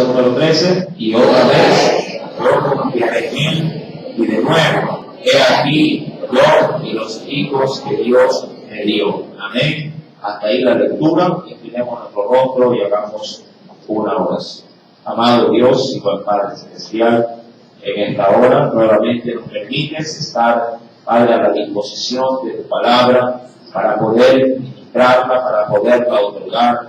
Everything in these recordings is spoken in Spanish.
verso número 13, y otra vez yo confiaré en él, y de nuevo, he aquí yo y los hijos que Dios me dio. Amén. Hasta ahí la lectura, inclinemos nuestro rostro y hagamos una oración. Amado Dios y Padre Celestial, en esta hora nuevamente nos permites estar, Padre, a la disposición de tu palabra para poder ministrarla, para poderla otorgar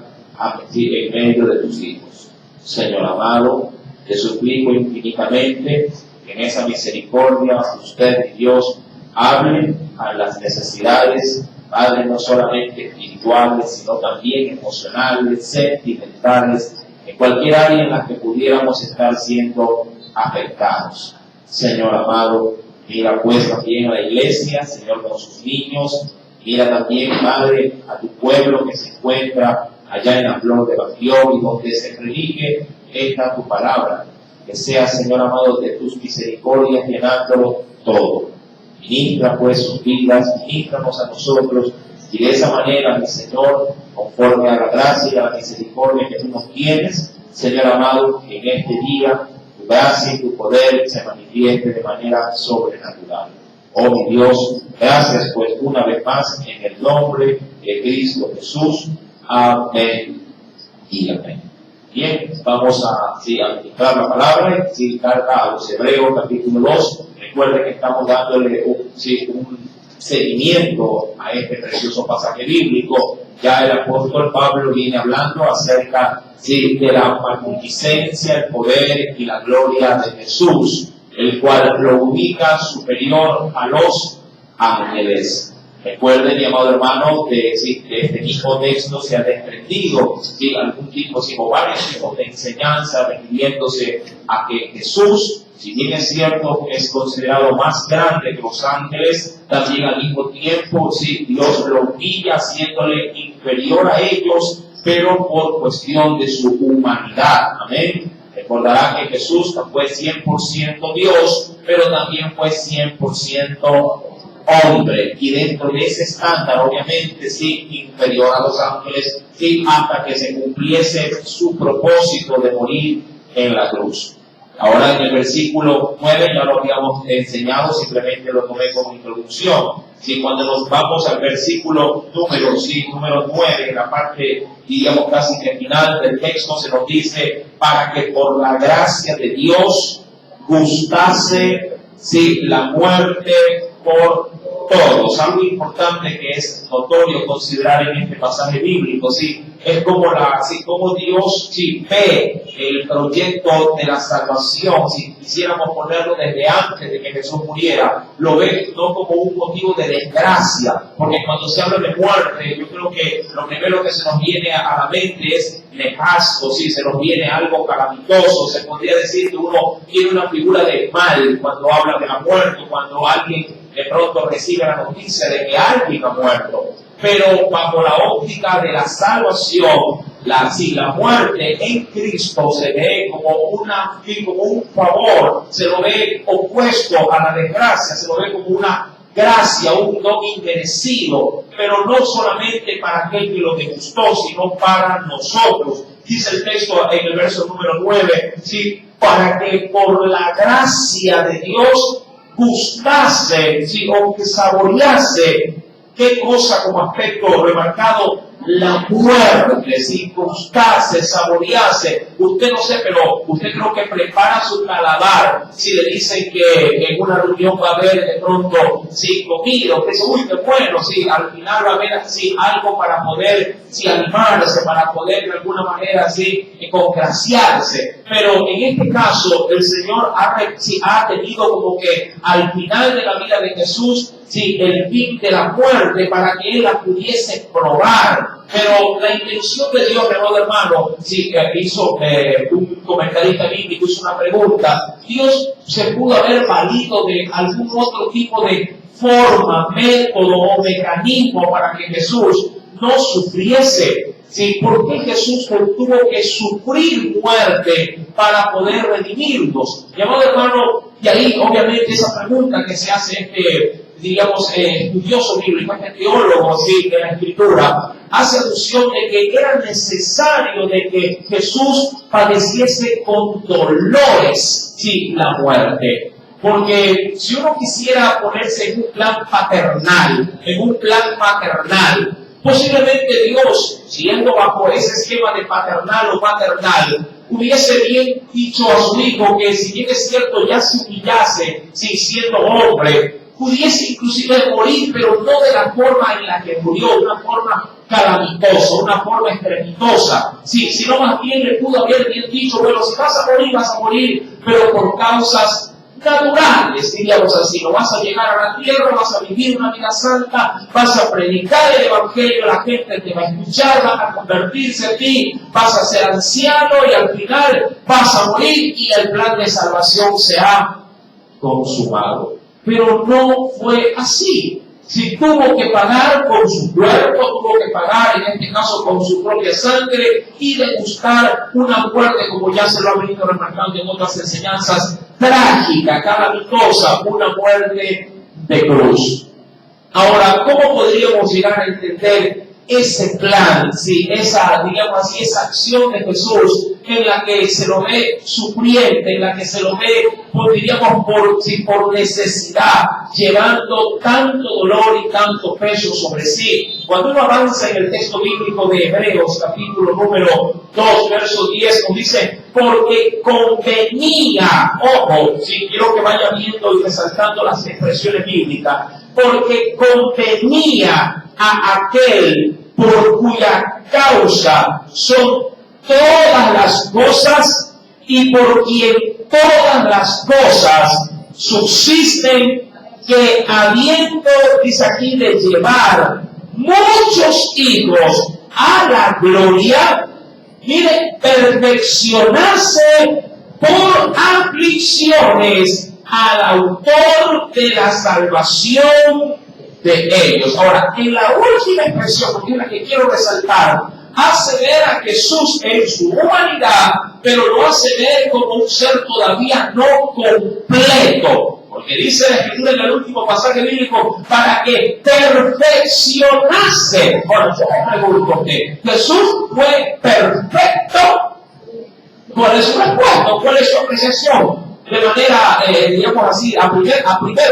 en medio de tus hijos. Señor amado, te suplico infinitamente que en esa misericordia usted, Dios, hable a las necesidades, Padre, no solamente espirituales, sino también emocionales, sentimentales, en cualquier área en la que pudiéramos estar siendo afectados. Señor amado, mira pues también a la iglesia, Señor, con sus niños, mira también, Padre, a tu pueblo que se encuentra allá en la flor de Bastión y donde se predique esta tu palabra, que sea, Señor amado, de tus misericordias llenándolo todo. Ministra pues sus vidas, ministranos a nosotros, y de esa manera, mi Señor, conforme a la gracia y a la misericordia que tú nos tienes, Señor amado, que en este día tu gracia y tu poder se manifieste de manera sobrenatural. Oh mi Dios, gracias pues una vez más en el nombre de Cristo Jesús. Amén y amén. Bien, vamos a aplicar la palabra, carta a los Hebreos, capítulo 2. Recuerden que estamos dándole un seguimiento a este precioso pasaje bíblico. Ya el apóstol Pablo viene hablando acerca de la magnificencia, el poder y la gloria de Jesús, el cual lo ubica superior a los ángeles. Recuerden, mi amado hermano, de este mismo texto se ha desprendido algún tipo, o varios tipos de enseñanza refiriéndose a que Jesús, si bien es cierto, es considerado más grande que los ángeles, también al mismo tiempo, Dios lo humilla haciéndole inferior a ellos, pero por cuestión de su humanidad. Amén. Recordará que Jesús fue 100% Dios, pero también fue 100% hombre, y dentro de ese estándar, obviamente, inferior a los ángeles, hasta que se cumpliese su propósito de morir en la cruz. Ahora en el versículo 9 ya lo habíamos enseñado, simplemente lo tomé como introducción. Cuando nos vamos al versículo número 9, en la parte, diríamos casi que final del texto, se nos dice, para que por la gracia de Dios gustase la muerte por todos. Algo importante que es notorio considerar en este pasaje bíblico, es como Dios ve el proyecto de la salvación. Si quisiéramos ponerlo desde antes de que Jesús muriera, lo ve no como un motivo de desgracia, porque cuando se habla de muerte, yo creo que lo primero que se nos viene a la mente es nefasto, se nos viene algo calamitoso. Se podría decir que uno tiene una figura de mal cuando habla de la muerte, cuando alguien de pronto recibe la noticia de que alguien ha muerto. Pero bajo la óptica de la salvación, la muerte en Cristo se ve como un favor, se lo ve opuesto a la desgracia, se lo ve como una gracia, un don inmerecido, pero no solamente para aquel que lo degustó, sino para nosotros. Dice el texto en el verso número 9, para que por la gracia de Dios gustase, o que saborease, qué cosa como aspecto remarcado, la muerte, gustase, saborease. Usted no sé, pero usted creo que prepara su paladar. Si le dicen que en una reunión va a haber de pronto, comida, usted dice, uy, qué bueno, al final va a haber algo para poder, animarse, para poder de alguna manera, congraciarse. Pero en este caso, el Señor ha tenido como que al final de la vida de Jesús, el fin de la muerte para que Él la pudiese probar. Pero la intención de Dios, mi amado hermano, hizo un comentarista bíblico, hizo una pregunta. Dios se pudo haber valido de algún otro tipo de forma, método o mecanismo para que Jesús no sufriese. ¿Por qué Jesús tuvo que sufrir muerte para poder redimirnos? Mi amado hermano, y ahí obviamente esa pregunta que se hace digamos, estudioso bíblico, teólogo sí, de la Escritura, hace alusión de que era necesario de que Jesús padeciese con dolores, sí, la muerte. Porque si uno quisiera ponerse en un plan paternal, en un plan maternal, posiblemente Dios, siendo bajo ese esquema de paternal o maternal, hubiese bien dicho a su hijo que si bien es cierto ya se humillase, sí, siendo hombre, pudiese inclusive morir, pero no de la forma en la que murió, de una forma calamitosa, una forma estrepitosa, sí, sino más bien le pudo haber bien dicho, bueno, si vas a morir, pero por causas naturales, diríamos así, no vas a llegar a la tierra, vas a vivir una vida santa, vas a predicar el evangelio, la gente te va a escuchar, van a convertirse en ti, vas a ser anciano y al final vas a morir y el plan de salvación se ha consumado. Pero no fue así. Si tuvo que pagar con su cuerpo, tuvo que pagar en este caso con su propia sangre y de buscar una muerte, como ya se lo ha venido remarcando en otras enseñanzas, trágica, calamitosa, una muerte de cruz. Ahora, ¿cómo podríamos llegar a entender ese plan, sí, esa, digamos así, esa acción de Jesús en la que se lo ve sufriente, en la que se lo ve, diríamos, por necesidad, llevando tanto dolor y tanto peso sobre sí? Cuando uno avanza en el texto bíblico de Hebreos, capítulo número 2, verso 10, nos dice, porque convenía, ojo, si quiero que vaya viendo y resaltando las expresiones bíblicas, porque convenía a aquel por cuya causa son todas las cosas y por quien todas las cosas subsisten, que habiendo, dice aquí, de llevar muchos hijos a la gloria, mire, perfeccionarse por aflicciones al autor de la salvación de ellos. Ahora, en la última expresión, porque es la que quiero resaltar, hace ver a Jesús en su humanidad, pero lo hace ver como un ser todavía no completo. Porque dice la Escritura en el último pasaje bíblico, para que perfeccionase. Bueno, yo me pregunto, ¿Jesús fue perfecto? ¿Cuál es su respuesta? ¿Cuál es su apreciación? De manera, digamos así, a primer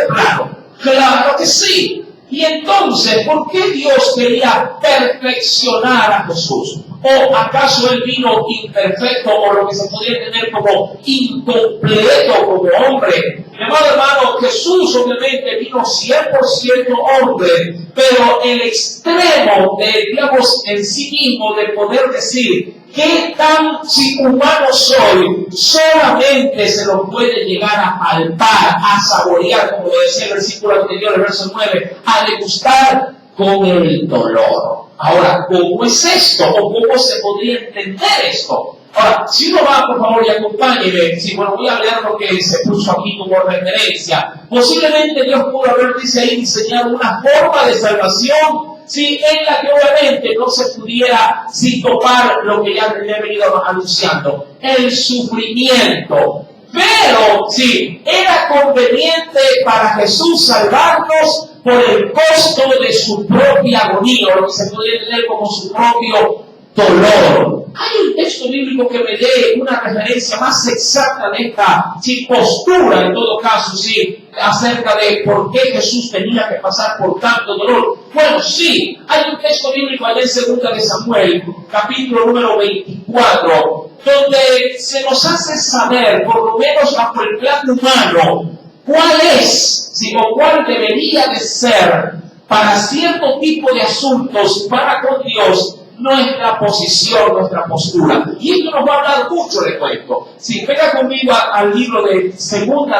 plano. Claro que sí. Y entonces, ¿por qué Dios quería perfeccionar a Jesús? ¿O acaso Él vino imperfecto, o lo que se podría entender como incompleto como hombre? Mi amado hermano, Jesús obviamente vino 100% hombre, pero el extremo de, digamos, en sí mismo de poder decir qué tan humano soy, solamente se lo puede llegar a palpar, a saborear, como lo decía el versículo anterior, el verso 9, a degustar con el dolor. Ahora, ¿cómo es esto? ¿O cómo se podría entender esto? Ahora, si uno va, por favor, y acompáñeme, si bueno, voy a leer lo que se puso aquí como referencia. Posiblemente Dios pudo haber, dice ahí, diseñado una forma de salvación, sí, en la que obviamente no se pudiera topar lo que ya he venido anunciando, el sufrimiento. Pero, sí, era conveniente para Jesús salvarnos por el costo de su propia agonía, o lo que se podría entender como su propio dolor. Hay un texto bíblico que me dé una referencia más exacta de esta postura, en todo caso, sí, acerca de por qué Jesús tenía que pasar por tanto dolor. Bueno, sí, hay un texto bíblico allá en 2 de Samuel, capítulo número 24, donde se nos hace saber, por lo menos bajo el plan humano, cuál es, o cuál debería de ser para cierto tipo de asuntos para con Dios nuestra posición, nuestra postura. Y esto nos va a hablar mucho de esto. Si pega conmigo al libro de 2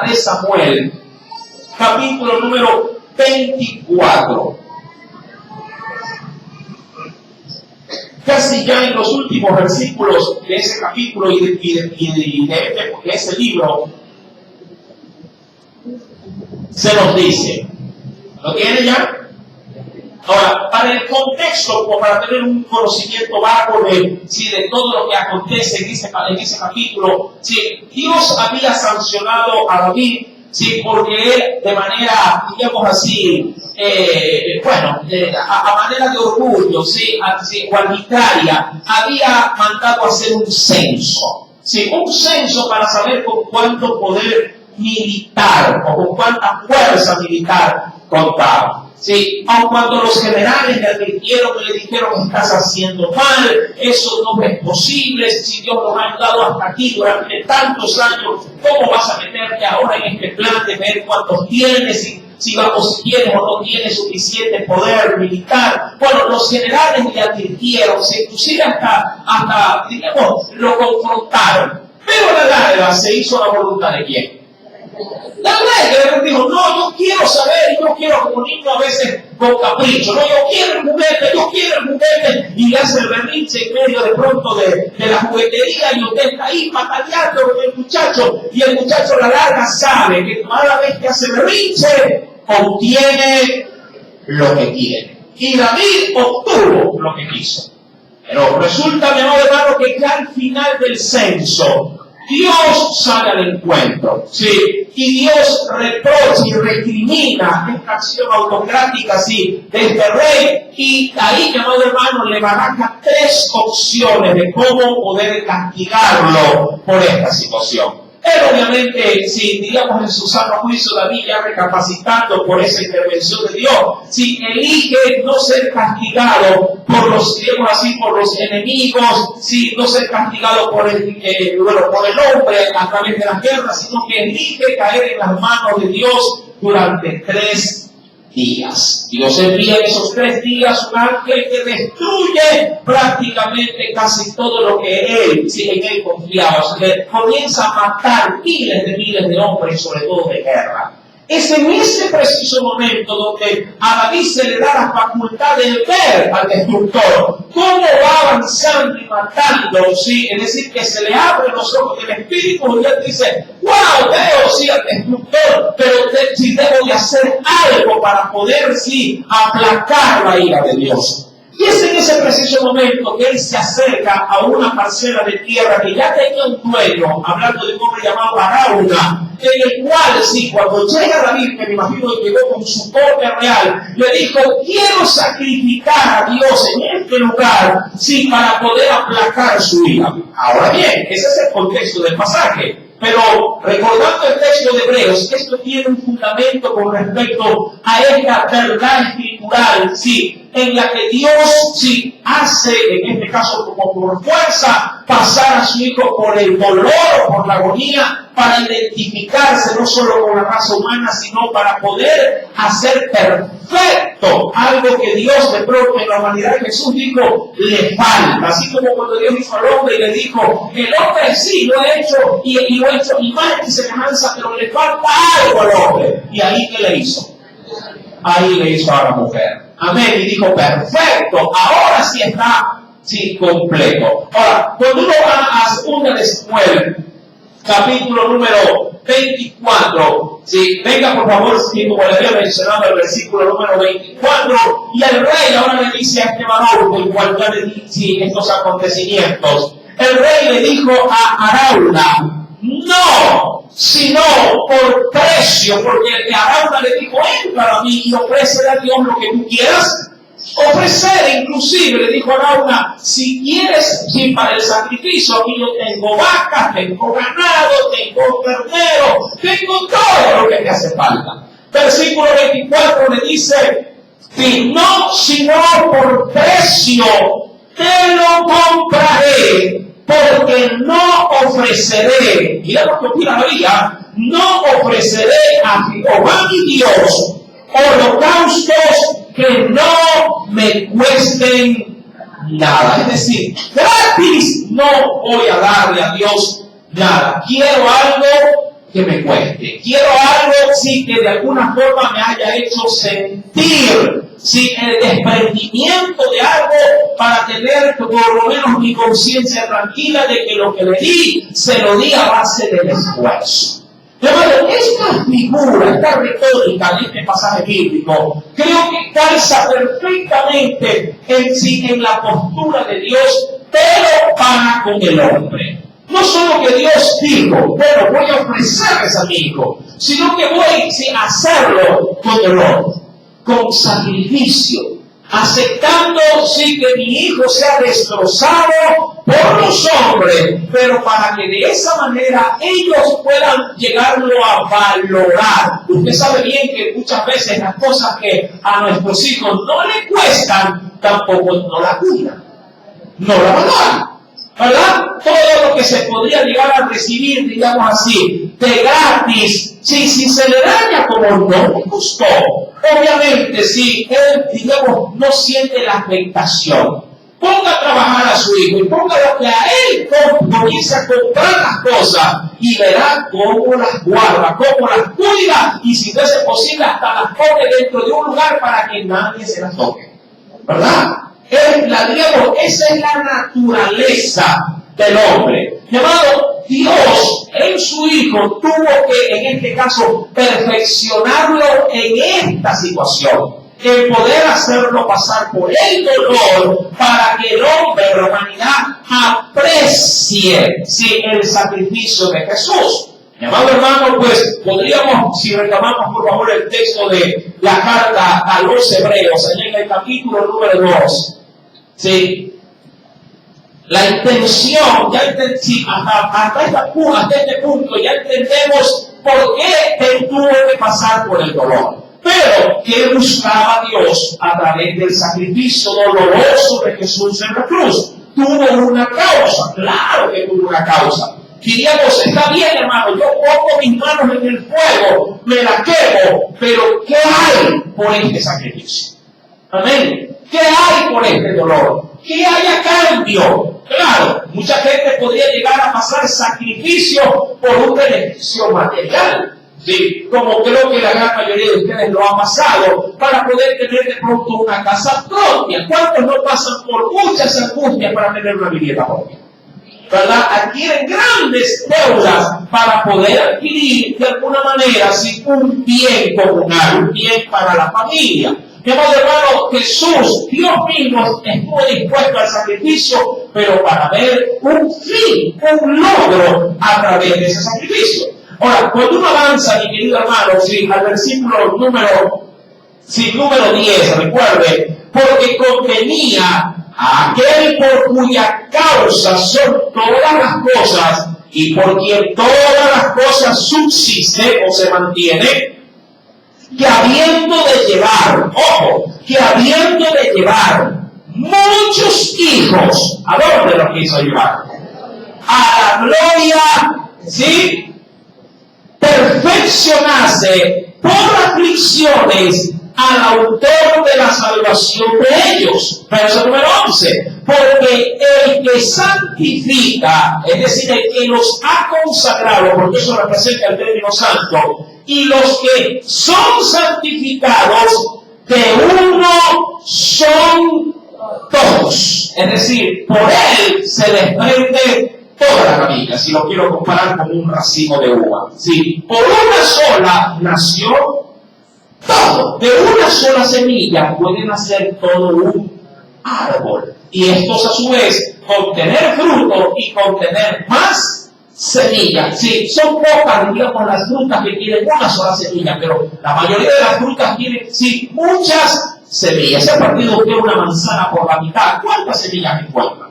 de Samuel, capítulo número 24. Casi ya en los últimos versículos de ese capítulo y de ese libro, se nos dice, ¿lo tiene ya? Ahora, para el contexto, como para tener un conocimiento vago de todo lo que acontece en ese capítulo, Dios había sancionado a David Sí, porque él de manera, digamos así, a manera de orgullo, sí, o arbitraria, había mandado hacer un censo. Sí, un censo para saber con cuánto poder militar o con cuánta fuerza militar contaba. Sí, aun cuando los generales le advirtieron y le dijeron: estás haciendo mal, eso no es posible, si Dios nos ha ayudado hasta aquí durante tantos años, ¿cómo vas a meterte ahora en este plan de ver cuántos tienes, si tienes o no tienes suficiente poder militar? Bueno, los generales le advirtieron, inclusive hasta digamos, lo confrontaron, pero a la larga se hizo la voluntad de quién. La verdad que dijo: no, yo quiero saber, yo quiero, como niño a veces con capricho, no, yo quiero el juguete, y le hace el berrinche en medio de pronto de la juguetería, y usted está ahí pataleando con el muchacho, y el muchacho a la larga sabe que cada vez que hace berrinche, obtiene lo que quiere. Y David obtuvo lo que quiso. Pero resulta, mi amado hermano, que ya al final del censo, Dios sale al encuentro, ¿sí? Y Dios reprocha y recrimina esta acción autocrática, ¿sí?, de este rey. Y ahí, mi amado hermano, le baraja 3 opciones de cómo poder castigarlo por esta situación. Él obviamente, si digamos en su sano juicio, David ya recapacitando por esa intervención de Dios, si elige no ser castigado por los, digamos así, por los enemigos, si no ser castigado por el hombre a través de la guerra, sino que elige caer en las manos de Dios durante 3 días. Dios envía en esos 3 días un ángel que destruye prácticamente casi todo lo que él, si en él confiaba. O sea, comienza a matar miles de hombres, sobre todo de guerra. Es en ese preciso momento donde a David se le da la facultad de ver al destructor, cómo va avanzando y matando, ¿sí? Es decir, que se le abren los ojos del espíritu y él dice: wow, veo sí al destructor, pero si debo de hacer algo para poder sí aplacar la ira de Dios. Y es en ese preciso momento que él se acerca a una parcela de tierra que ya tenía un dueño, hablando de un hombre llamado Arauna, en el cual, sí, cuando llega David, que me imagino que llegó con su corte real, le dijo: quiero sacrificar a Dios en este lugar, sí, para poder aplacar su ira. Ahora bien, ese es el contexto del pasaje. Pero recordando el texto de Hebreos, esto tiene un fundamento con respecto a esta verdad espiritual, sí, en la que Dios sí hace, en este caso como por fuerza, pasar a su Hijo por el dolor o por la agonía, para identificarse no solo con la raza humana, sino para poder hacer perfecto algo que Dios de pronto en la humanidad de Jesús dijo le falta. Así como cuando Dios hizo al hombre y le dijo: el hombre sí lo ha hecho y lo ha hecho imagen y semejanza, pero le falta algo al hombre. Y ahí ¿qué le hizo? Ahí le hizo a la mujer. Amén. Y dijo: perfecto, ahora sí está sí, completo. Ahora, cuando uno va a 2 de Samuel, capítulo número 24, ¿sí? Venga por favor, sí, como le había mencionado el versículo número 24, y el rey ahora le dice a este varón, el cual ya le dice estos acontecimientos, el rey le dijo a Arauna: no, sino por precio, porque Arauna le dijo: entra a mí y ofrécele a Dios lo que tú quieras ofrecer. Inclusive le dijo a Arauna: si quieres, sí, para el sacrificio, aquí yo tengo vacas, tengo ganado, tengo ternero, tengo todo lo que te hace falta. Versículo 24 le dice: si no, sino por precio te lo compraré, porque no ofreceré, mira lo que opina María, no ofreceré a Jehová mi Dios holocaustos que no me cuesten nada. Es decir, gratis no voy a darle a Dios nada. Quiero algo que me cueste. Quiero algo, sí, que de alguna forma me haya hecho sentir, sí, el desprendimiento de algo, para tener por lo menos mi conciencia tranquila de que lo que le di, se lo di a base del esfuerzo. Pero esta figura, esta retórica de este pasaje bíblico, creo que calza perfectamente en la postura de Dios, pero para con el hombre. No solo que Dios dijo, bueno, voy a ofrecerles a mi hijo, sino que voy a hacerlo con dolor, con sacrificio, aceptando que mi hijo sea destrozado por los hombres, pero para que de esa manera ellos puedan llegarlo a valorar. Usted sabe bien que muchas veces las cosas que a nuestros hijos no les cuestan, tampoco no las cuidan, no la valoran, ¿verdad? Todo lo que se podría llegar a recibir, digamos así, de gratis, si se le daña como no le costó, obviamente si él, digamos, no siente la afectación, ponga a trabajar a su hijo y ponga lo que a él comienza a comprar las cosas y verá cómo las guarda, cómo las cuida y si no es posible hasta las pone dentro de un lugar para que nadie se las toque, ¿verdad? Digamos, esa es la naturaleza del hombre. Llamado Dios en su Hijo tuvo que, en este caso, perfeccionarlo en esta situación, en poder hacerlo pasar por el dolor para que el hombre, la humanidad, aprecie el sacrificio de Jesús. Mi amado hermano, pues podríamos, si retomamos por favor el texto de la carta a los Hebreos, en el capítulo número 2, ¿sí? La intención, hasta este punto ya entendemos por qué él tuvo que pasar por el dolor. Pero, ¿qué buscaba Dios a través del sacrificio doloroso de Jesús en la cruz? Tuvo una causa, claro que tuvo una causa. Diríamos, está bien hermano, yo pongo mis manos en el fuego, me la quemo, pero ¿qué hay por este sacrificio? Amén. ¿Qué hay por este dolor? ¿Qué hay a cambio? Claro, mucha gente podría llegar a pasar sacrificio por un beneficio material. Sí, como creo que la gran mayoría de ustedes lo ha pasado, para poder tener de pronto una casa propia. ¿Cuántos no pasan por muchas angustias para tener una vivienda propia? ¿Verdad? Adquieren grandes deudas para poder adquirir de alguna manera un bien comunal, un bien para la familia. Mi amado hermano, Jesús, Dios mismo, estuvo dispuesto al sacrificio, pero para ver un fin, un logro a través de ese sacrificio. Ahora, cuando uno avanza, mi querido hermano, al versículo número 10, recuerde, porque contenía a aquel por cuya causa son todas las cosas y por quien todas las cosas subsisten o se mantienen, que habiendo de llevar muchos hijos, ¿a dónde los quiso llevar? A la gloria, ¿sí? Perfeccionarse por aflicciones al autor de la salvación de ellos. Verso número 11. Porque el que santifica, es decir, el que los ha consagrado, porque eso representa el término santo, y los que son santificados, de uno son todos. Es decir, por él se desprende toda la ramilla, si lo quiero comparar con un racimo de uva. ¿Sí? Por una sola nació todo. De una sola semilla puede nacer todo un árbol. Y estos a su vez contener fruto y contener más semillas. Sí, son pocas, digamos, las frutas que tienen una sola semilla, pero la mayoría de las frutas tienen, sí, muchas semillas. Si ha partido usted una manzana por la mitad, ¿cuántas semillas encuentra?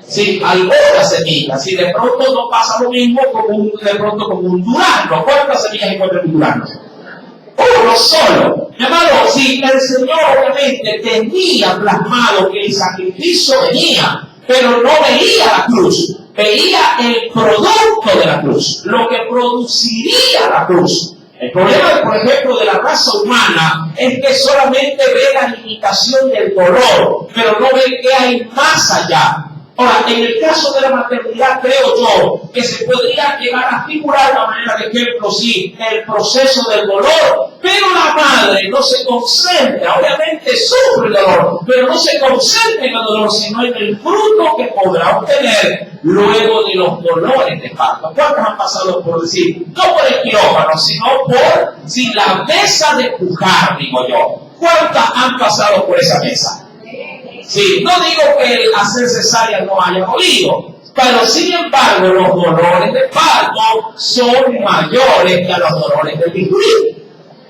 Sí, algunas semillas. Si de pronto no pasa lo mismo como un durazno. ¿Cuántas semillas encuentra un durazno? Uno solo. Mi amado, si el Señor obviamente tenía plasmado que el sacrificio venía, pero no veía la cruz, veía el producto de la cruz, lo que produciría la cruz. El problema, por ejemplo, de la raza humana es que solamente ve la limitación del dolor, pero no ve que hay más allá. Ahora, en el caso de la maternidad, creo yo que se podría llegar a figurar de manera de ejemplo, sí, el proceso del dolor, pero la madre no se concentra, obviamente sufre el dolor, pero no se concentra en el dolor, sino en el fruto que podrá obtener luego de los dolores de parto. ¿Cuántos han pasado por decir, no por el quirófano, sino por la mesa de pujar, digo yo? ¿Cuántas han pasado por esa mesa? Sí, no digo que el hacer cesárea no haya dolido, Pero sin embargo, los dolores de parto son mayores que a los dolores de bisturí.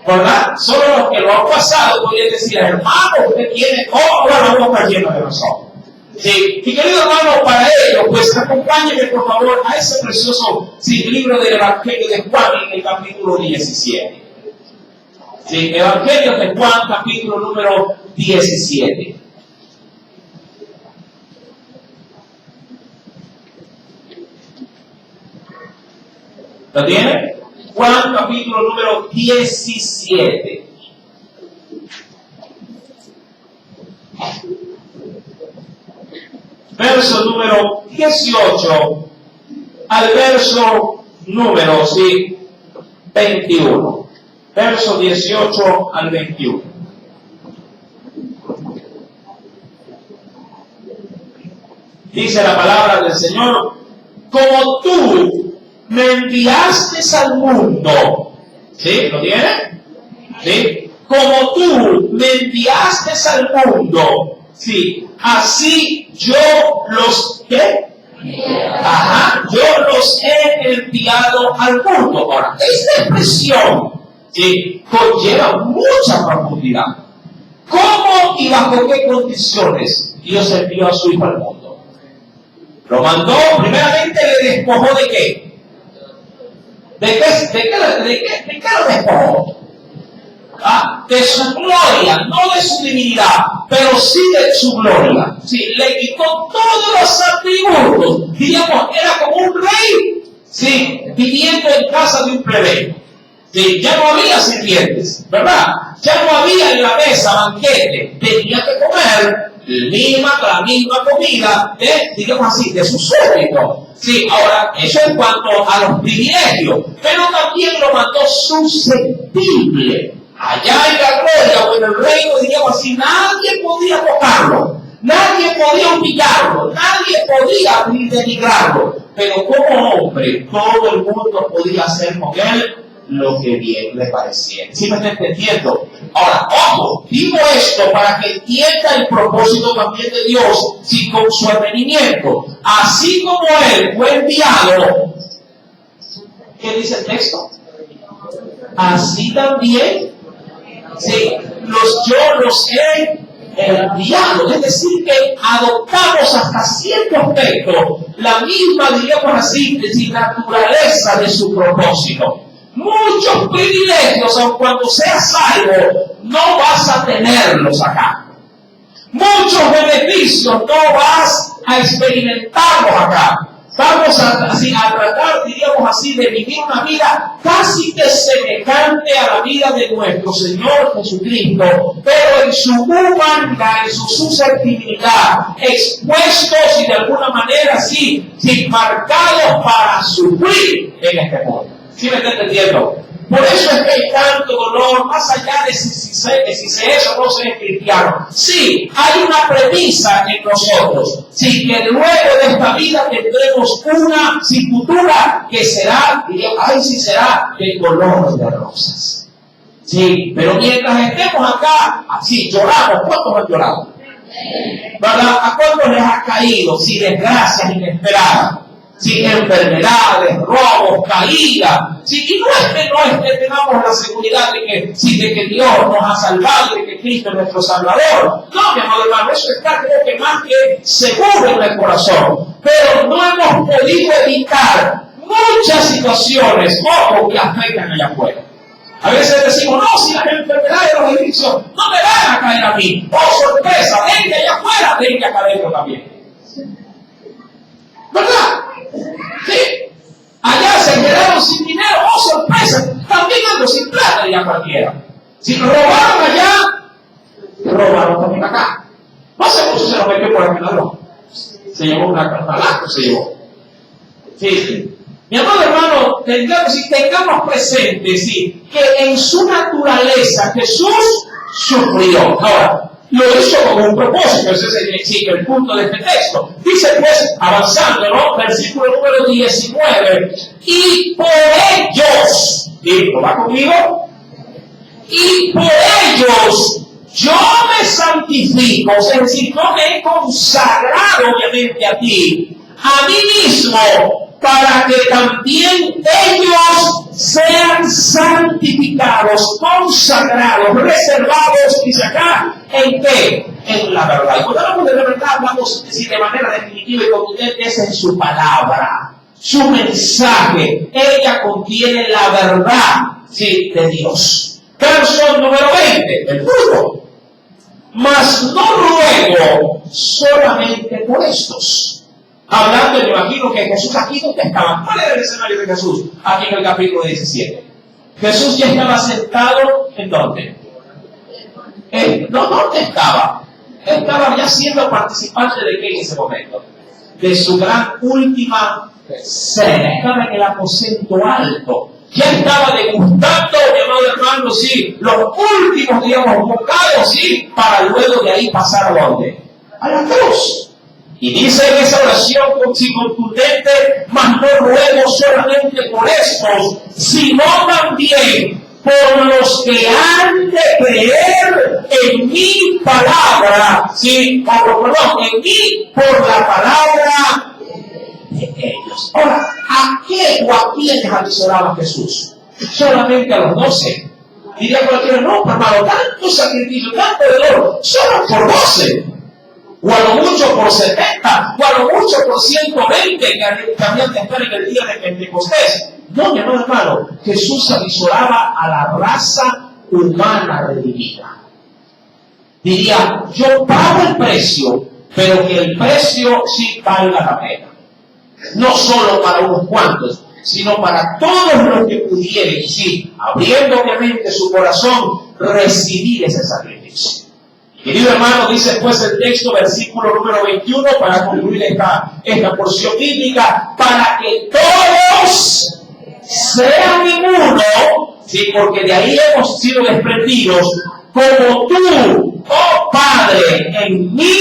¿Verdad? Solo los que lo han pasado podrían decir, hermano, usted tiene todo la boca llena de razón. Sí, y querido hermano, para ello, pues acompáñenme por favor a ese precioso libro del Evangelio de Juan en el capítulo 17. Sí, Evangelio de Juan, capítulo número 17. ¿Lo tiene? Juan, capítulo número 17. Verso número 18 al verso número 21. Verso 18 al 21. Dice la palabra del Señor: como tú me enviaste al mundo. ¿Sí? ¿Lo tiene? ¿Sí? Como tú me enviaste al mundo. Sí. Así yo los ¿qué? Yo los he enviado al mundo. Ahora, esta expresión conlleva mucha profundidad. ¿Cómo y bajo qué condiciones Dios envió a su Hijo al mundo? Lo mandó, primeramente le despojó ¿de qué? ¿De qué lo despojó? De su gloria, no de su divinidad, pero sí de su gloria. Sí, le quitó todos los atributos. Digamos, era como un rey, sí, viviendo en casa de un plebeyo. Sí, ya no había sirvientes, ¿verdad? Ya no había en la mesa banquete. Tenía que comer la misma comida digamos así, de su súbdito. Sí, ahora, eso en cuanto a los privilegios, pero también lo mandó susceptible. Allá en la gloria o en el reino, diríamos así, nadie podía tocarlo, nadie podía humillarlo, nadie podía denigrarlo, pero como hombre, todo el mundo podía hacer con él lo que bien le pareciera. ¿Sí me está entendiendo? Ahora, ojo, digo esto para que entienda el propósito también de Dios, sí, con su advenimiento. Así como él fue enviado, ¿qué dice el texto? Así también, sí, yo los he enviado. Es decir, que adoptamos hasta cierto aspecto la misma, diríamos así, naturaleza de su propósito. Muchos privilegios, aun cuando seas salvo, no vas a tenerlos acá. Muchos beneficios no vas a experimentarlos acá. Vamos a tratar, diríamos así, de vivir una vida casi que semejante a la vida de nuestro Señor Jesucristo, pero en su humanidad, en su susceptibilidad, expuestos y de alguna manera así, marcados para sufrir en este mundo. ¿Sí me está entendiendo? Por eso es que hay tanto dolor, más allá de si se es o no se es cristiano. Sí, hay una premisa en nosotros. Sí, que luego de esta vida tendremos una futura que será, será de color de rosas. Sí, pero mientras estemos acá, así lloramos. ¿Cuántos han llorado? ¿Verdad? ¿A cuántos les ha caído? Sí, desgracias inesperadas. Sí, enfermedades, robos, caídas. Sí, y no es que tengamos la seguridad de que Dios nos ha salvado y de que Cristo es nuestro Salvador. No, mi amado hermano, eso está creo que más que seguro en el corazón. Pero no hemos podido evitar muchas situaciones, ojo, que afectan allá afuera. A veces decimos, no, si las enfermedades de los egipcios no me van a caer a mí. Oh, sorpresa, dengue allá afuera, dengue acá adentro también. ¿Verdad? Sí. Allá se quedaron sin dinero, oh sorpresa, también ando sin plata ya cualquiera. Si nos robaron allá, robaron también acá. No hace mucho se nos metió por aquí ladrón. Se llevó una carta, se llevó. Sí. Mi amado hermano, tengamos presente, sí, que en su naturaleza Jesús sufrió. Ahora, lo hizo con un propósito, ese es el punto de este texto. Dice pues, avanzando, ¿no? Versículo número 19, y por ellos, ¿digo, va conmigo? Y por ellos yo me santifico, es decir, no me he consagrado obviamente a ti, a mí mismo, para que también ellos sean santificados, consagrados, reservados, dice acá, ¿en qué? En la verdad. Y cuando hablamos de la verdad, hablamos de manera definitiva y contundente, es en su palabra, su mensaje. Ella contiene la verdad, sí, de Dios. Verso número 20, el fruto. Mas no ruego solamente por estos. Hablando, me imagino que Jesús aquí donde estaba. ¿Cuál era el escenario de Jesús? Aquí en el capítulo 17. Jesús ya estaba sentado, ¿en dónde? No, ¿dónde estaba? Estaba ya siendo participante de qué en ese momento? De su gran última cena. Estaba en el aposento alto. Ya estaba degustando, mi amado hermano, sí, los últimos, digamos, bocados, sí, para luego de ahí pasar a dónde? A la cruz. Y dice en esa oración contundente, mas no ruego solamente por estos, sino también por los que han de creer en mi palabra, sí, en mí, por la palabra de ellos. Ahora, ¿a qué o a quiénes avisoraba Jesús? Solamente a los 12. Diría cualquiera, no, hermano, tanto sacrificio, tanto dolor, solo por 12. O a lo mucho por 70, o a lo mucho por 120 que habían de estar en el día de Pentecostés. No, mi amado hermano, Jesús avisoraba a la raza humana redimida. Diría, yo pago el precio, pero que el precio sí valga la pena. No solo para unos cuantos, sino para todos los que pudieran, sí, abriendo obviamente su corazón, recibir ese sacrificio. Querido hermano, dice pues el texto, versículo número 21, para concluir esta porción bíblica, para que todos sean en uno, ¿sí? Porque de ahí hemos sido desprendidos, como tú, oh Padre, en mí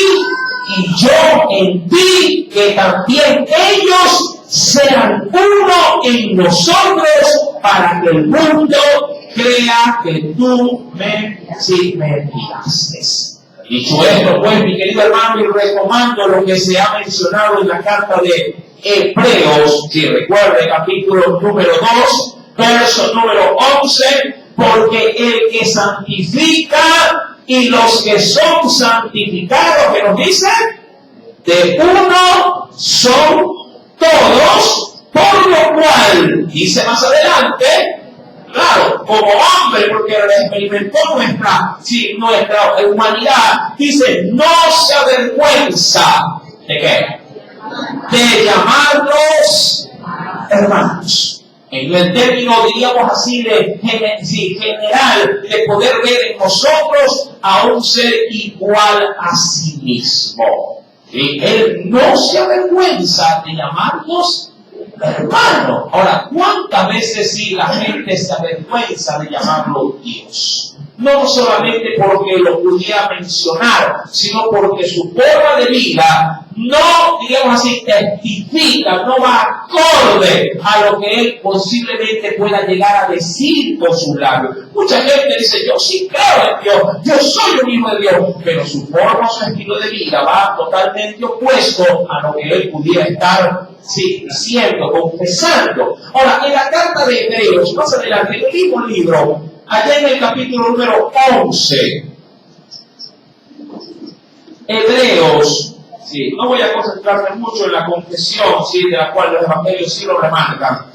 y yo en ti, que también ellos sean uno en nosotros, para que el mundo crea que tú me enviaste. Dicho esto, pues, mi querido hermano, y retomando lo que se ha mencionado en la carta de Hebreos, si recuerde, capítulo número 2, verso número 11, porque el que santifica y los que son santificados, que nos dice, de uno son todos, por lo cual, dice más adelante, claro, como hombre, porque experimentó nuestra humanidad, dice, no se avergüenza de qué, de llamarlos hermanos. En el término, diríamos así, general, de poder ver en nosotros a un ser igual a sí mismo. ¿Sí? Él no se avergüenza de llamarnos hermano. Ahora, ¿cuántas veces sí la gente se avergüenza de llamarlo Dios? No solamente porque lo pudiera mencionar, sino porque su forma de vida no, digamos así, testifica, no va acorde a lo que él posiblemente pueda llegar a decir por su labios. Mucha gente dice, yo sí creo en Dios, yo soy un hijo de Dios, pero su forma, su estilo de vida va totalmente opuesto a lo que él pudiera estar diciendo, confesando. Ahora, en la carta de Hebreos, más adelante, en el mismo libro, allá en el capítulo número 11, Hebreos, no voy a concentrarme mucho en la confesión, de la cual los evangelios sí lo remarcan,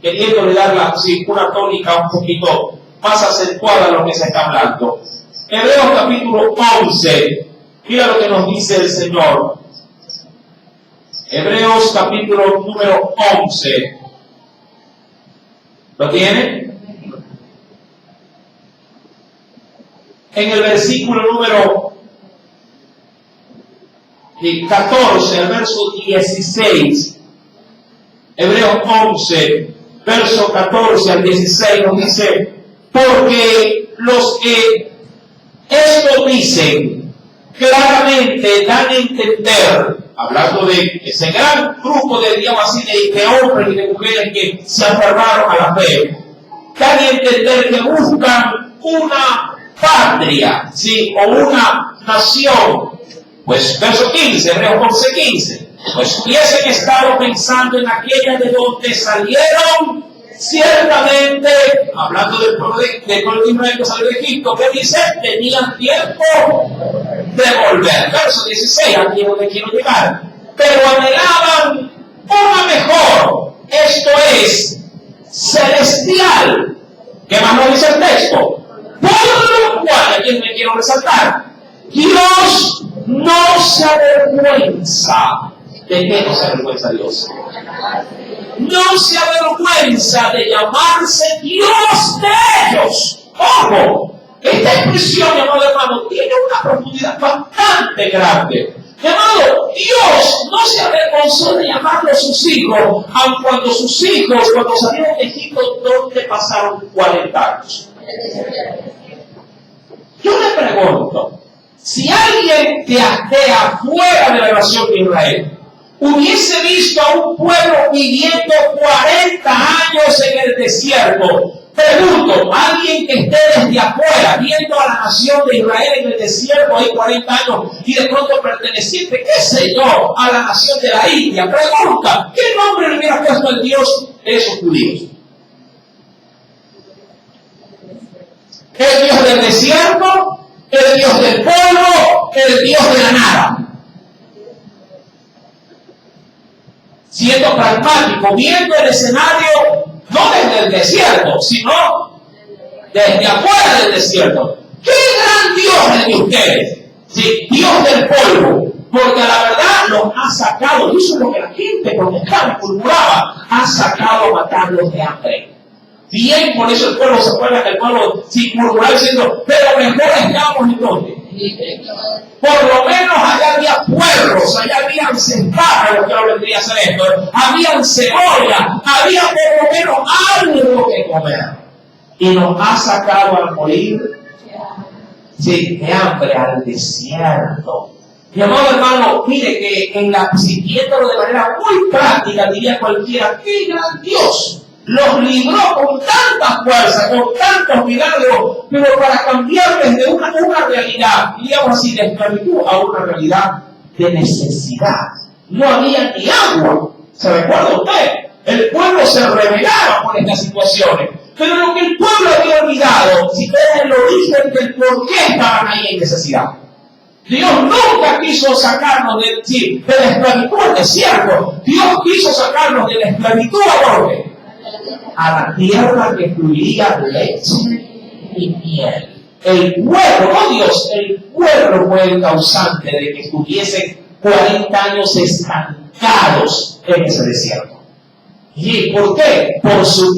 queriéndole dar una tónica un poquito más acentuada a lo que se está hablando. Hebreos capítulo 11, mira lo que nos dice el Señor. Hebreos capítulo número 11. ¿Lo tiene? En el versículo número 14, el verso 16. Hebreos 11, verso 14 al 16 nos dice, porque los que esto dicen claramente dan a entender, hablando de ese gran grupo de, digamos así, de hombres y de mujeres que se aferraron a la fe, dan a entender que buscan una patria, o una nación. Pues verso 15, Hebreos 11:15, Pues hubiesen estado pensando en aquella de donde salieron, ciertamente, hablando del pueblo de Israel que salió de Egipto, que dice, tenían tiempo de volver. Verso 16, aquí es donde quiero llegar. Pero anhelaban una mejor, esto es, celestial. ¿Qué más nos dice el texto? Por lo cual, aquí me quiero resaltar, Dios no se avergüenza. ¿De qué no se avergüenza Dios? No se avergüenza de llamarse Dios de ellos. ¡Ojo! Esta expresión, amado hermano, tiene una profundidad bastante grande. Llamado, Dios no se avergonzó de llamarlos sus hijos, aun cuando sus hijos, cuando salieron de Egipto, donde pasaron 40 años. Yo le pregunto, si alguien de afuera de la nación de Israel hubiese visto a un pueblo viviendo 40 años en el desierto, pregunto, alguien que esté desde afuera viendo a la nación de Israel en el desierto hay 40 años y de pronto perteneciente, qué sé yo, a la nación de la India, pregunta, ¿qué nombre le hubiera puesto el Dios de esos judíos? ¿El Dios del desierto? ¿El Dios del pueblo? ¿El Dios de la nada? Siendo pragmático, viendo el escenario no desde el desierto, sino desde afuera del desierto. ¿Qué gran Dios es de ustedes? Sí, Dios del polvo, porque a la verdad los ha sacado, y eso es lo que la gente protestaba y murmuraba, ha sacado a matarlos de hambre. Bien, por eso el pueblo se acuerda que el pueblo murmuraba diciendo, pero mejor estábamos en donde. Por lo menos allá había puerros, allá habían centámeros, que no vendría a ser esto, habían cebolla, había por lo menos algo que comer. Y nos ha sacado al morir de hambre al desierto. Mi amado hermano, mire que siguiéndolo de manera muy práctica, diría cualquiera, ¡qué gran Dios! Los libró con tanta fuerza, con tantos milagros, pero para cambiarles de una realidad, digamos así, de esclavitud a una realidad de necesidad. No había ni agua. ¿Se recuerda usted? El pueblo se rebelaba por estas situaciones. Pero lo que el pueblo había olvidado, si era el origen del por qué estaban ahí en necesidad. Dios nunca quiso sacarnos de la esclavitud al desierto. Dios quiso sacarnos de la esclavitud a dónde? A la tierra que fluía leche y miel. El pueblo, no Dios, el pueblo fue el causante de que estuviesen 40 años estancados en ese desierto. ¿Y por qué? Por su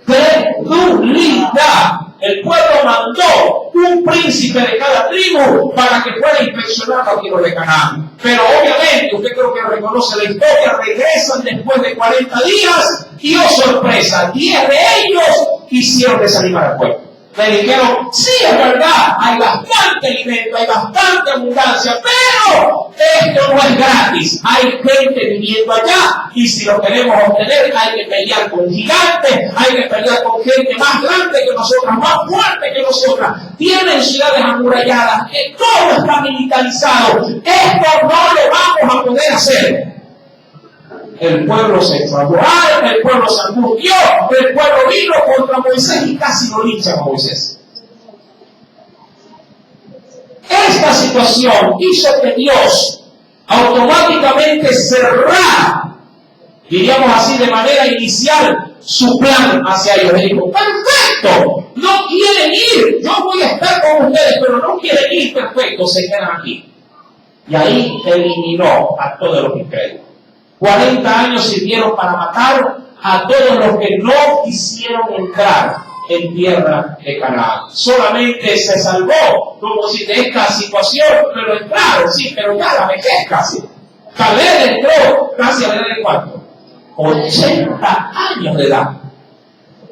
incredulidad. El pueblo mandó un príncipe de cada tribu para que fuera inspeccionado a tierra de Canaán. Pero obviamente, usted creo que reconoce la historia, regresan después de 40 días y oh sorpresa, 10 de ellos hicieron desanimar al pueblo. Le dijeron, sí, es verdad, hay bastante alimento, hay bastante abundancia, pero esto no es gratis. Hay gente viviendo allá y si lo queremos obtener hay que pelear con gigantes, hay que pelear con gente más grande que nosotras, más fuerte que nosotras. Tienen ciudades amuralladas, que todo está militarizado. Esto no lo vamos a poder hacer. El pueblo se enfadó, el pueblo se angustió, el pueblo vino contra Moisés y casi lo linchan a Moisés. Esta situación hizo que Dios automáticamente cerrara, diríamos así de manera inicial, su plan hacia ellos. Le dijo, perfecto, no quieren ir, yo voy a estar con ustedes, pero no quieren ir, perfecto, se quedan aquí. Y ahí eliminó a todos los incrédulos. 40 años sirvieron para matar a todos los que no quisieron entrar en tierra de Canaán. Solamente se salvó, como si de esta situación, pero entraron, sí, pero ya la vejez casi. Caleb entró casi a la edad de ¿cuánto? 80 años de edad.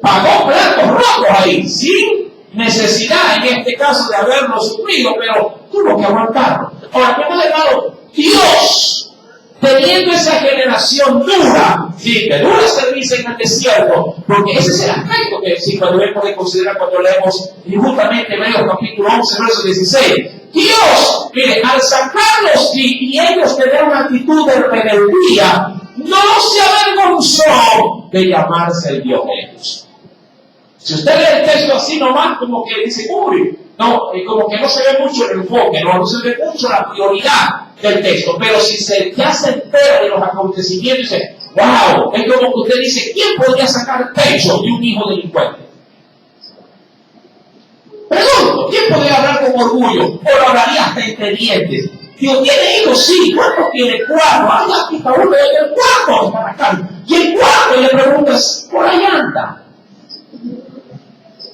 Pagó platos rotos ahí, sin necesidad en este caso de haberlo sufrido, pero tuvo que aguantarlo. Ahora, ¿cómo le dado Dios? Teniendo esa generación dura, sí, que dura servicio en el desierto, porque ese es el aspecto que sí, cuando debemos de considerar cuando leemos justamente Hebreos capítulo 11, verso 16, Dios, mire, al sacarlos y ellos tener una actitud de rebeldía, no se avergonzó de llamarse el Dios de ellos. Si usted lee el texto así nomás, como que dice, uy, no, como que no se ve mucho el enfoque, no se ve mucho la prioridad del texto, pero si ya se entera de los acontecimientos, dice, wow, es como que usted dice, ¿quién podría sacar pecho de un hijo delincuente? Pregunto, ¿quién podría hablar con orgullo? O lo hablaría hasta entre dientes. Digo, ¿tiene hijos? Sí. ¿Cuántos tiene? 4. Ay, aquí está uno, el 4 para acá. Y el 4 le preguntas, por allá anda.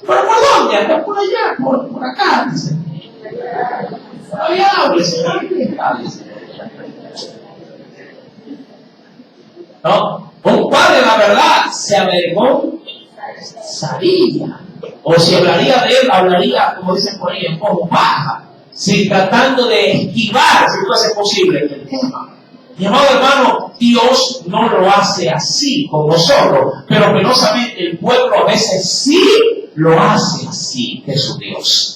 ¿Pero por dónde anda? Por allá, por acá, dice. Por allá, ¿no? Un padre, la verdad, se avergonzaría. O si hablaría de él, hablaría, como dicen por ahí, en voz baja, si tratando de esquivar, si fuese posible, el tema. Mi amado hermano, Dios no lo hace así con nosotros, pero penosamente el pueblo a veces sí lo hace así de su Dios.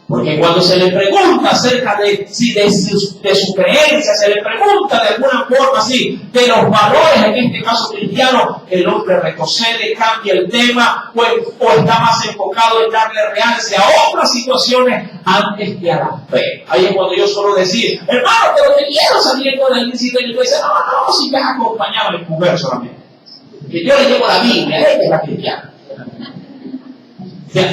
Porque cuando se le pregunta acerca de su creencia, se le pregunta de alguna forma así, de los valores, en este caso cristiano, el hombre retrocede, cambia el tema, o está más enfocado en darle realce a otras situaciones antes que a la fe. Ahí es cuando yo suelo decir, hermano, pero te quiero saliendo del principio, y tú dices, no, si me has acompañado en mujer solamente. Que yo le llevo la Biblia, ella es la cristiana.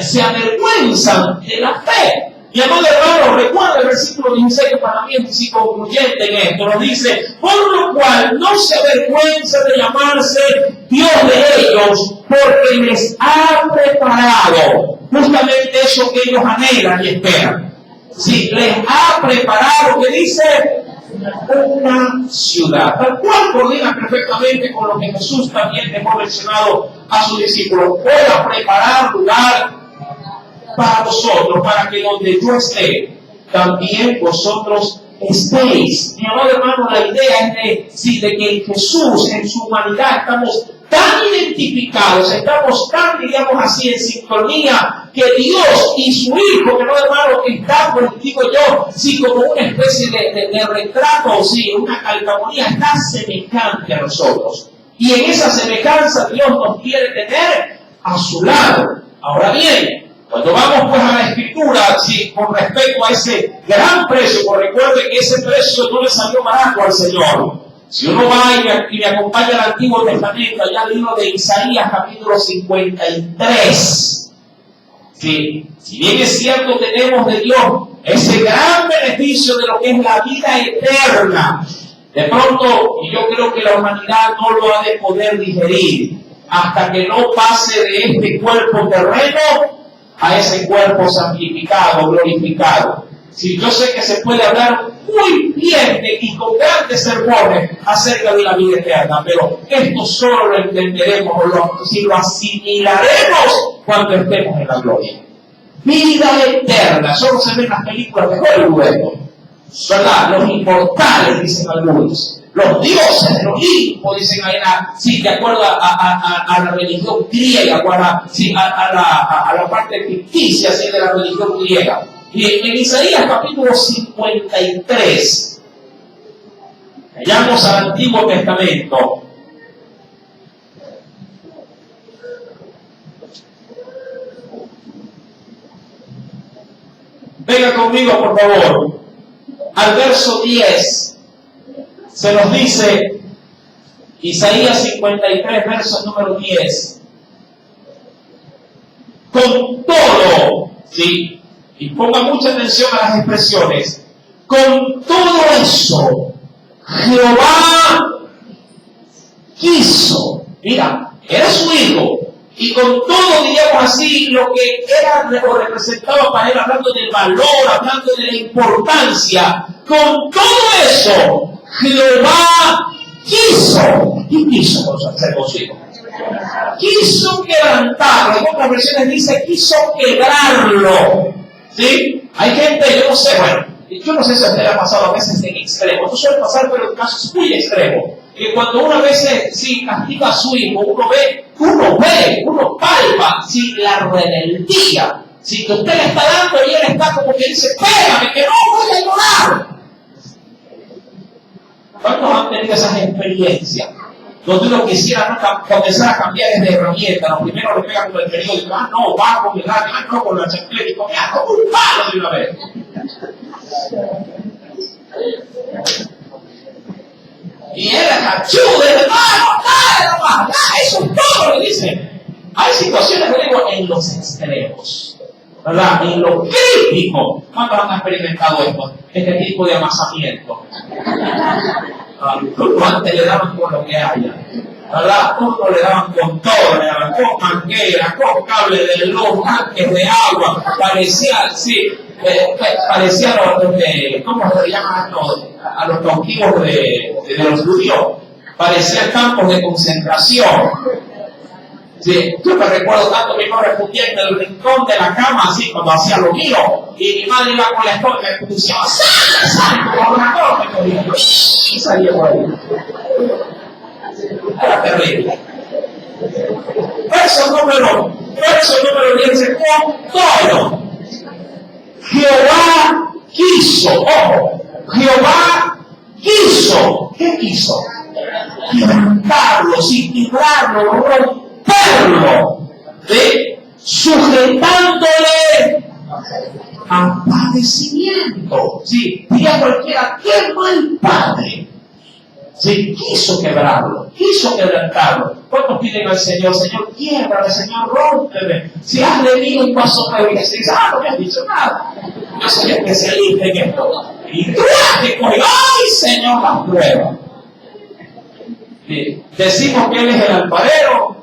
Se avergüenzan de la fe. Mi amado hermano, recuerda el versículo 16 que para mí es concluyente en esto. Nos dice, por lo cual no se avergüenza de llamarse Dios de ellos, porque les ha preparado justamente eso que ellos anhelan y esperan. Sí, les ha preparado, que dice, una ciudad, tal cual coordina perfectamente con lo que Jesús también dejó mencionado a sus discípulos. Voy a preparar lugar para vosotros, para que donde yo esté, también vosotros estéis. Mi amado hermano, la idea es de que en Jesús, en su humanidad, estamos tan identificados, estamos tan, digamos así, en sintonía, que Dios y su Hijo, mi amado hermano, que está, pues digo yo, sí, como una especie de retrato, sí, una calcamonía, está semejante a nosotros. Y en esa semejanza Dios nos quiere tener a su lado. Ahora bien, cuando vamos pues a la Escritura, sí, con respecto a ese gran precio, pues recuerde que ese precio no le salió barato al Señor. Si uno va y me acompaña al Antiguo Testamento, allá el libro de Isaías, capítulo 53. Sí, si bien es cierto, tenemos de Dios ese gran beneficio de lo que es la vida eterna. De pronto, y yo creo que la humanidad no lo ha de poder digerir hasta que no pase de este cuerpo terreno a ese cuerpo santificado, glorificado. Si yo sé que se puede hablar muy bien y con grandes sermones acerca de la vida eterna, pero esto solo lo entenderemos si lo asimilaremos cuando estemos en la gloria. Vida eterna, solo se ven las películas de Hollywood, ¿verdad? Los inmortales, dicen algunos. Los dioses del Olimpo, dicen ahí, sí, de acuerdo a la religión griega, a la parte ficticia, sí, de la religión griega. Y en Isaías capítulo 53, vayamos al Antiguo Testamento. Venga conmigo, por favor, al verso 10. Se nos dice, Isaías 53, verso número 10. Con todo, ¿sí? Y ponga mucha atención a las expresiones. Con todo eso, Jehová quiso. Mira, era su hijo. Y con todo, diríamos así, lo que era o representaba para él, hablando del valor, hablando de la importancia. Con todo eso, Jehová quiso. ¿Qué quiso hacer con su hijo? Quiso quebrantarlo. En otras versiones dice, quiso quebrarlo. ¿Sí? Hay gente, yo no sé, bueno, yo no sé si a usted le ha pasado a veces en extremo. Esto suele pasar, pero en casos muy extremos. Que cuando uno a veces sí castiga a su hijo, uno palpa sí, la rebeldía Si que usted le está dando y él está como que dice, espérame, que no voy a llorar. ¿Cuántos han tenido esas experiencias? Donde uno quisiera no comenzar a cambiar de herramienta. Lo primero le pega con el periódico, no, va con el radio, no con la chancleta, y con un palo de una vez. Y él ayuda, hermano, eso es todo, le dice. Hay situaciones, le digo, en los extremos, ¿verdad? En lo crítico. ¿Cuántos han experimentado esto? Este tipo de amasamiento. Antes le daban con lo que haya, ¿verdad? Uno le daban con todo, le daban con manguera, con cable de luz, tanques de agua, parecía, sí, parecía ¿cómo se llaman a los cautivos de los judíos? Parecían campos de concentración. Sí, yo me recuerdo tanto que yo refugía en el rincón de la cama, así, cuando hacía lo mío, y mi madre iba con la escoba y me decía, ¡sal! Con una cosa me cogía, y salía por ahí. Era terrible. Verso número 10, con todo. Jehová quiso, ojo, Jehová quiso, ¿qué quiso? Quebrantarlo, sin librarlo, romperlo, sujetándole a padecimiento. Sí, diga cualquiera, qué mal padre. Sí, quiso quebrarlo, quiso quebrantarlo. ¿Cuántos piden al Señor? Señor, quiebrame, Señor, rómpeme. Si has leído un paso previo y dices, no me has dicho nada. Yo soy especialista en esto. Y tú te coges, ¡ay, Señor, la prueba! Sí, decimos que Él es el alfarero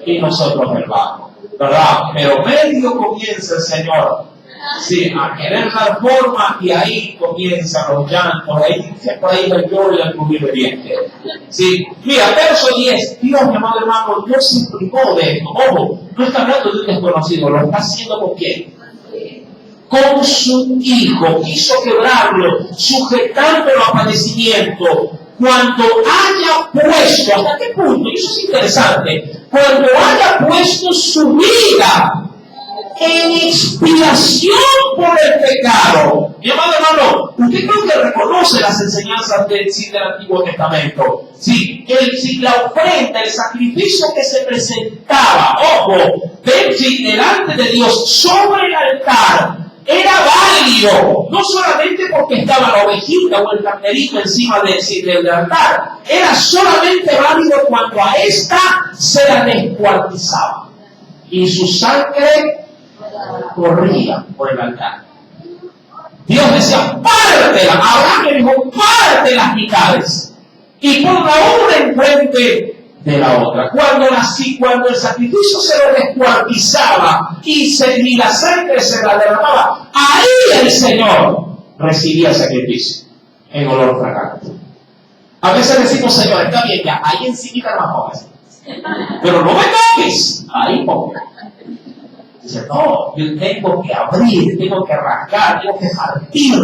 y nosotros el barro, ¿verdad? Pero medio comienza el Señor, sí, a querer dar forma, y ahí comienzan los llantos, ahí siempre hay el lloro y el crujir de dientes. Sí, mira, verso 10, Dios, mi amado hermano, Dios se privó de esto. Ojo, no está hablando de un desconocido, lo está haciendo ¿con quién? Con su Hijo. Quiso quebrarlo, sujetándolo a padecimiento. Cuando haya puesto, ¿hasta qué punto? Y eso es interesante. Cuando haya puesto su vida en expiación por el pecado. Mi amado hermano, usted creo que reconoce las enseñanzas del Antiguo Testamento. Sí, la ofrenda, el sacrificio que se presentaba, ojo, delante de Dios sobre el altar, era válido, no solamente porque estaba la ovejita o el carnerito encima del altar, era solamente válido cuando a esta se la descuartizaba y su sangre corría por el altar. Dios decía, pártela. Abraham le dijo, parte las mitades y ponga una enfrente de la otra. Cuando el sacrificio se lo descuartizaba y la sangre se la derramaba, ahí el Señor recibía el sacrificio en olor fragante. A veces decimos, Señor, está bien ya, ahí encima la pongas, pero no me toques, ahí ponga. Dice, no, yo tengo que abrir, tengo que rasgar, tengo que partir.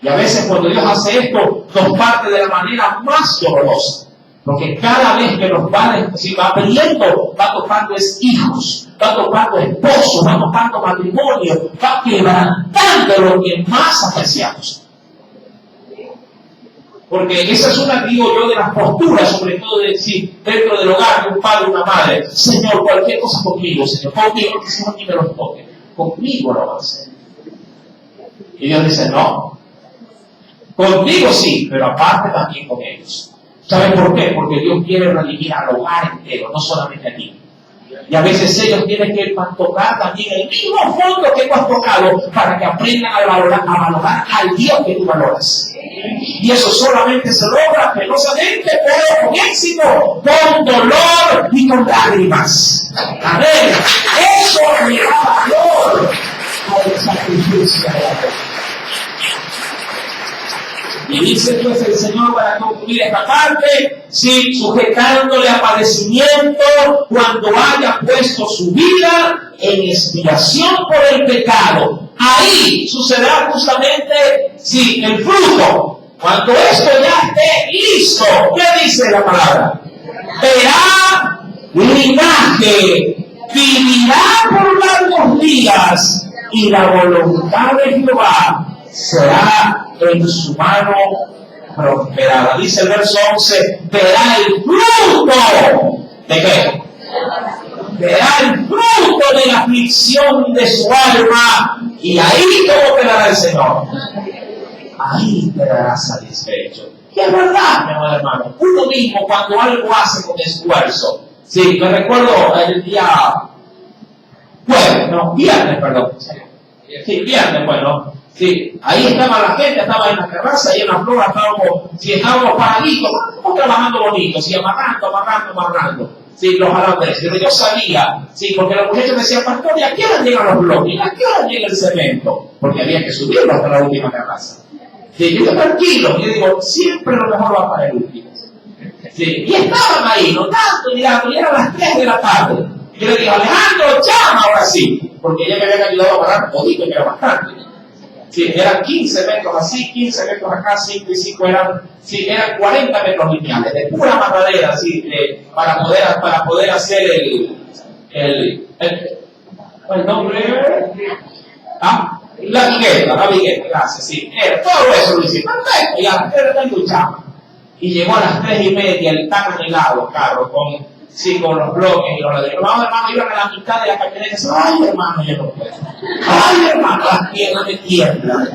Y a veces cuando Dios hace esto, nos parte de la manera más dolorosa. Porque cada vez que nos va abriendo, va tocando hijos, va tocando esposos, va tocando matrimonio, va quebrantando lo que más apreciamos. Porque esa es una, digo yo, de las posturas, sobre todo dentro del hogar de un padre y una madre. Señor, cualquier cosa conmigo, Señor, conmigo, que si no ni me lo toque. Conmigo lo va a hacer. Y Dios dice, no. Conmigo sí, pero aparte también con ellos. ¿Saben por qué? Porque Dios quiere redimir al hogar entero, no solamente a ti. Y a veces ellos tienen que tocar también el mismo fondo que tú has tocado para que aprendan a valorar al Dios que tú valoras. Y eso solamente se logra penosamente, pero con éxito, con dolor y con lágrimas. Amén. Eso le da valor al sacrificio de la fe. Y dice pues el Señor para concluir esta parte, sí, sujetándole a padecimiento cuando haya puesto su vida en expiación por el pecado. Ahí sucederá justamente, sí, el fruto. Cuando esto ya esté listo, ¿qué dice la palabra? Verá linaje, vivirá por la días, y la voluntad de Jehová será en su mano prosperada. Dice el verso 11, verá el fruto. ¿De qué? Verá el fruto de la aflicción de su alma. Y ahí, ¿cómo quedará el Señor? Ahí quedará satisfecho. Y es verdad, mi amado hermano, uno mismo cuando algo hace con esfuerzo. Sí, me recuerdo el día viernes, perdón. Sí, viernes, bueno. Sí, ahí estaba la gente, estaba en la terraza, ahí en la flora, estábamos paraditos, estábamos trabajando bonito, sí, amarrando. Sí, los alambres. Yo sabía, sí, porque los muchachos me decían, pastor, ¿y a qué hora llegan los bloques? ¿A qué hora llega el cemento? Porque había que subirlo hasta la última terraza. Sí, yo estoy tranquilo, yo digo, siempre lo mejor va para el último. Sí, y estaban ahí, no tanto, mirando, y eran las 3 de la tarde. Y yo le digo, Alejandro, llama ahora sí, porque ella me había ayudado a parar todito, que era bastante. Sí, eran 15 metros así, 15 metros acá, 5 y 5 eran 40 metros lineales, de pura matadera, así, para poder hacer el nombre, la vigueta, gracias, sí, todo eso lo hicimos, perfecto, y a las 3 de la tarde luchamos. Y llegó a las 3:30 el tan anhelado carro, con los bloques y los ladrillos. Los hermanos iban a la mitad de la camioneta y decían, ay hermano, yo no puedo. Ay hermano, las piernas me tiemblan.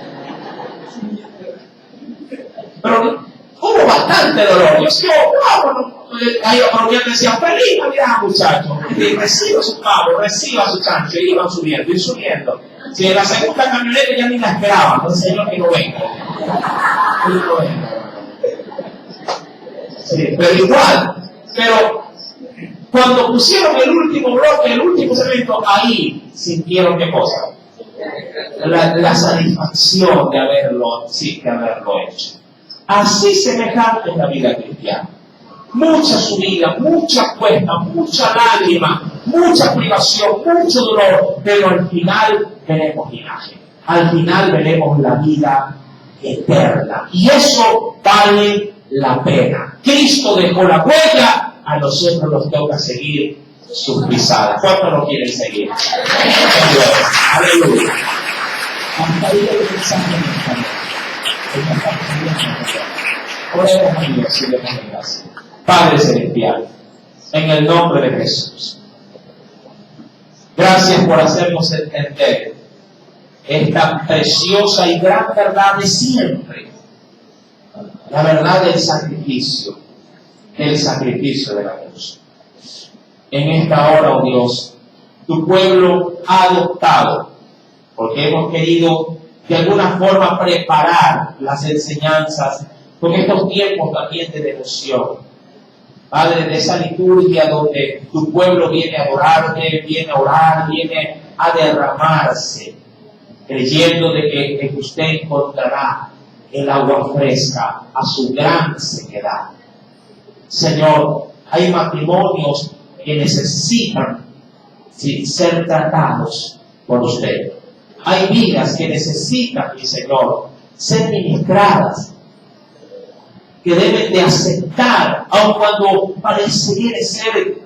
Pero hubo bastante dolor. Yo decía, ahí los colombianos decían, feliz Navidad, muchachos. Reciba su pavo, reciba su chancho. Y iban subiendo, y subiendo. Si en la segunda camioneta ya ni la esperaban, entonces Señor que no venga. Sí, pero igual, cuando pusieron el último bloque, el último cemento, ahí sintieron qué cosa, la satisfacción de haberlo hecho. Así semejante es la vida cristiana. Mucha subida, mucha cuesta, mucha lágrima, mucha privación, mucho dolor, pero al final veremos linaje. Al final veremos la vida eterna. Y eso vale la pena. Cristo dejó la huella, a nosotros nos toca seguir sus pisadas. ¿Cuántos lo quieren seguir? Aleluya. Hasta ahí el mensaje de esta noche. Oremos a Dios y le damos gracias. Padre Celestial, en el nombre de Jesús, gracias por hacernos entender esta preciosa y gran verdad de siempre. La verdad del sacrificio de la cruz. En esta hora, oh Dios, tu pueblo ha adoptado, porque hemos querido de alguna forma preparar las enseñanzas con estos tiempos también de devoción. Padre, de esa liturgia donde tu pueblo viene a adorarte, viene a orar, viene a derramarse, creyendo de que en usted encontrará el agua fresca a su gran sequedad. Señor, hay matrimonios que necesitan ser tratados por usted. Hay vidas que necesitan, mi Señor, ser ministradas, que deben de aceptar, aun cuando pareciera ser